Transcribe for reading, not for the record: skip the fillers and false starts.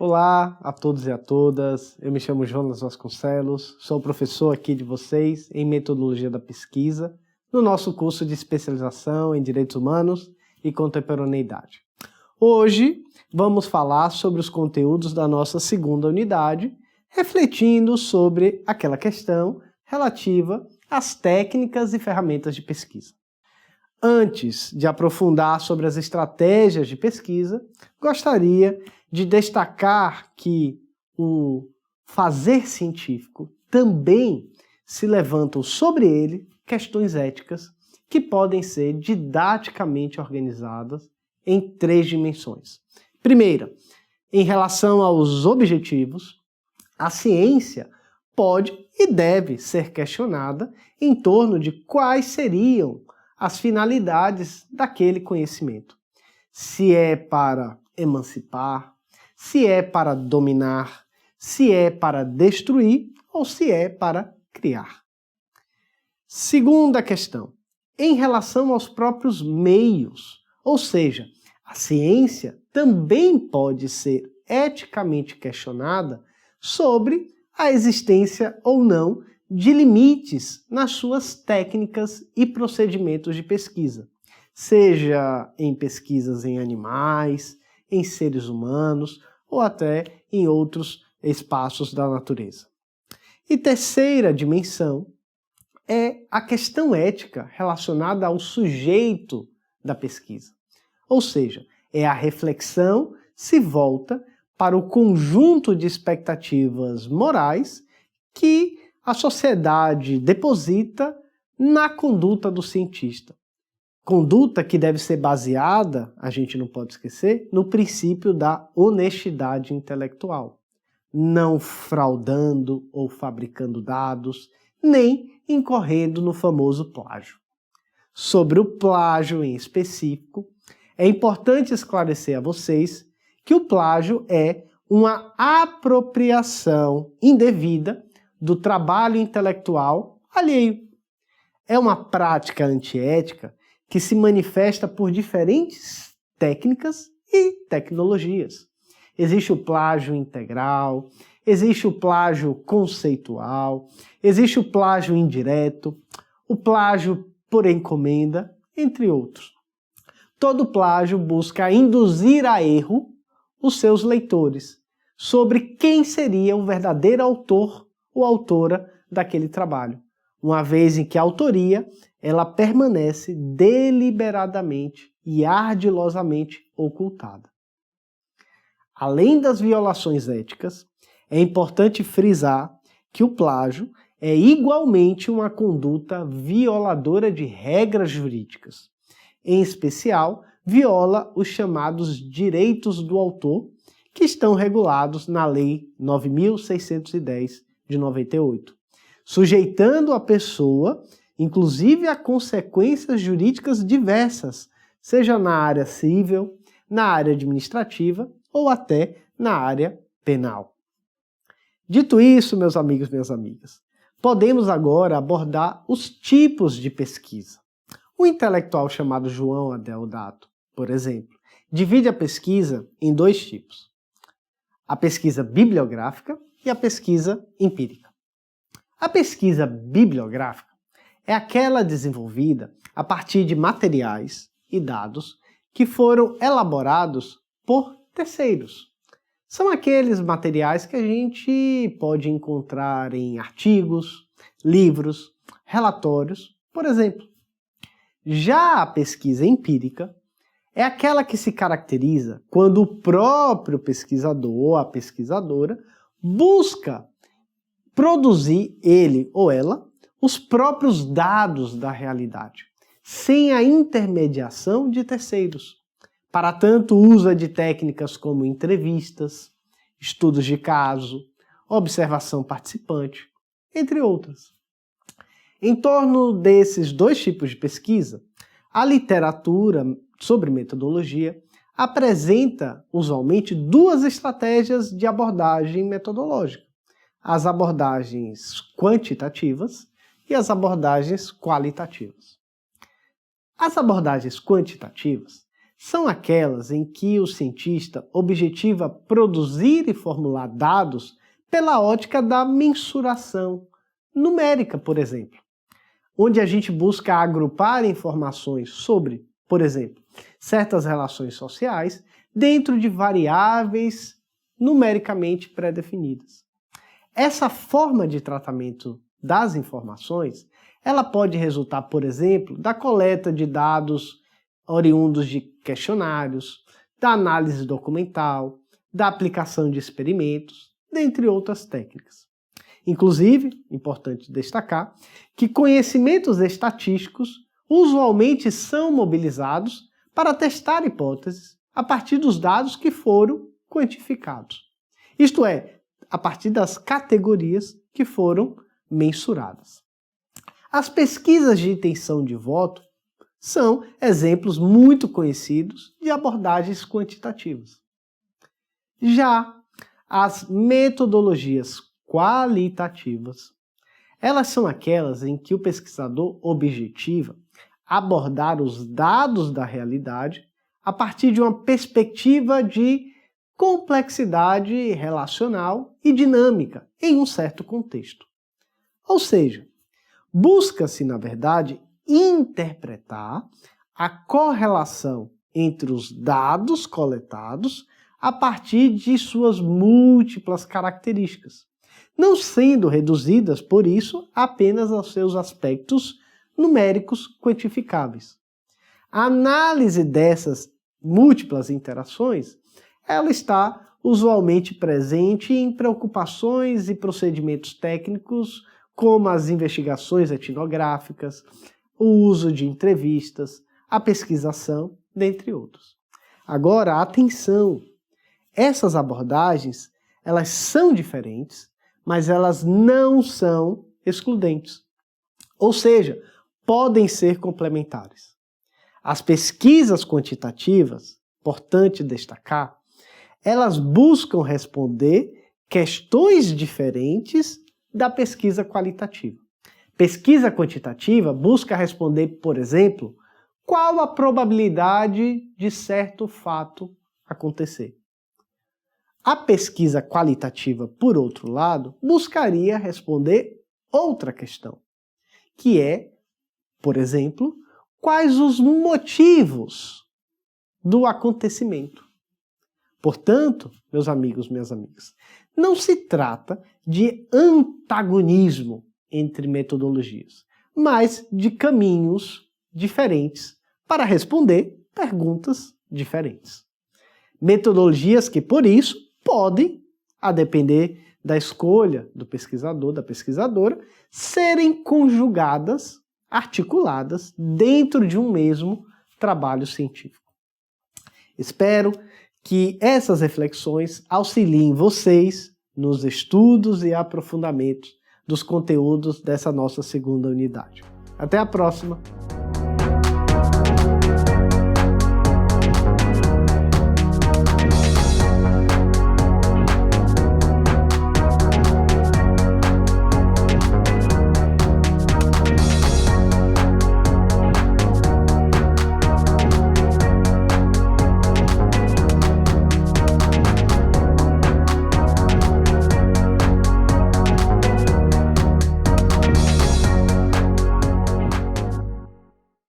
Olá a todos e a todas, eu me chamo Jonas Vasconcelos, sou professor aqui de vocês em Metodologia da Pesquisa, no nosso curso de especialização em Direitos Humanos e Contemporaneidade. Hoje vamos falar sobre os conteúdos da nossa segunda unidade, refletindo sobre aquela questão relativa às técnicas e ferramentas de pesquisa. Antes de aprofundar sobre as estratégias de pesquisa, gostaria de destacar que o fazer científico também se levantam sobre ele questões éticas que podem ser didaticamente organizadas em 3 dimensões. Primeira, em relação aos objetivos, a ciência pode e deve ser questionada em torno de quais seriam as finalidades daquele conhecimento. Se é para emancipar, se é para dominar, se é para destruir ou se é para criar. Segunda questão, em relação aos próprios meios, ou seja, a ciência também pode ser eticamente questionada sobre a existência ou não de limites nas suas técnicas e procedimentos de pesquisa, seja em pesquisas em animais, em seres humanos ou até em outros espaços da natureza. E terceira dimensão é a questão ética relacionada ao sujeito da pesquisa, ou seja, é a reflexão se volta para o conjunto de expectativas morais que a sociedade deposita na conduta do cientista. Conduta que deve ser baseada, a gente não pode esquecer, no princípio da honestidade intelectual, não fraudando ou fabricando dados, nem incorrendo no famoso plágio. Sobre o plágio em específico, é importante esclarecer a vocês que o plágio é uma apropriação indevida do trabalho intelectual alheio. É uma prática antiética que se manifesta por diferentes técnicas e tecnologias. Existe o plágio integral, existe o plágio conceitual, existe o plágio indireto, o plágio por encomenda, entre outros. Todo plágio busca induzir a erro os seus leitores sobre quem seria o verdadeiro autor ou autora daquele trabalho, uma vez em que a autoria ela permanece deliberadamente e ardilosamente ocultada. Além das violações éticas, é importante frisar que o plágio é igualmente uma conduta violadora de regras jurídicas. Em especial, viola os chamados direitos do autor, que estão regulados na Lei 9.610 de 98, sujeitando a pessoa inclusive a consequências jurídicas diversas, seja na área civil, na área administrativa ou até na área penal. Dito isso, meus amigos e minhas amigas, podemos agora abordar os tipos de pesquisa. O intelectual chamado João Adeodato, por exemplo, divide a pesquisa em 2 tipos: a pesquisa bibliográfica e a pesquisa empírica. A pesquisa bibliográfica é aquela desenvolvida a partir de materiais e dados que foram elaborados por terceiros. São aqueles materiais que a gente pode encontrar em artigos, livros, relatórios, por exemplo. Já a pesquisa empírica é aquela que se caracteriza quando o próprio pesquisador ou a pesquisadora busca produzir, ele ou ela, os próprios dados da realidade, sem a intermediação de terceiros. Para tanto, usa de técnicas como entrevistas, estudos de caso, observação participante, entre outras. Em torno desses 2 tipos de pesquisa, a literatura sobre metodologia apresenta usualmente 2 estratégias de abordagem metodológica: as abordagens quantitativas e as abordagens qualitativas. As abordagens quantitativas são aquelas em que o cientista objetiva produzir e formular dados pela ótica da mensuração numérica, por exemplo, onde a gente busca agrupar informações sobre, por exemplo, certas relações sociais dentro de variáveis numericamente pré-definidas. Essa forma de tratamento das informações, ela pode resultar, por exemplo, da coleta de dados oriundos de questionários, da análise documental, da aplicação de experimentos, dentre outras técnicas. Inclusive, importante destacar, que conhecimentos estatísticos usualmente são mobilizados para testar hipóteses a partir dos dados que foram quantificados. Isto é, a partir das categorias que foram mensuradas. As pesquisas de intenção de voto são exemplos muito conhecidos de abordagens quantitativas. Já as metodologias qualitativas, elas são aquelas em que o pesquisador objetiva abordar os dados da realidade a partir de uma perspectiva de complexidade relacional e dinâmica em um certo contexto. Ou seja, busca-se, na verdade, interpretar a correlação entre os dados coletados a partir de suas múltiplas características, não sendo reduzidas, por isso, apenas aos seus aspectos numéricos quantificáveis. A análise dessas múltiplas interações, ela está usualmente presente em preocupações e procedimentos técnicos como as investigações etnográficas, o uso de entrevistas, a pesquisação, dentre outros. Agora, atenção! Essas abordagens, elas são diferentes, mas elas não são excludentes. Ou seja, podem ser complementares. As pesquisas quantitativas, importante destacar, elas buscam responder questões diferentes da pesquisa qualitativa. Pesquisa quantitativa busca responder, por exemplo, qual a probabilidade de certo fato acontecer. A pesquisa qualitativa, por outro lado, buscaria responder outra questão, que é, por exemplo, quais os motivos do acontecimento. Portanto, meus amigos, minhas amigas, não se trata de antagonismo entre metodologias, mas de caminhos diferentes para responder perguntas diferentes. Metodologias que, por isso, podem, a depender da escolha do pesquisador, da pesquisadora, serem conjugadas, articuladas dentro de um mesmo trabalho científico. Espero que essas reflexões auxiliem vocês nos estudos e aprofundamentos dos conteúdos dessa nossa segunda unidade. Até a próxima!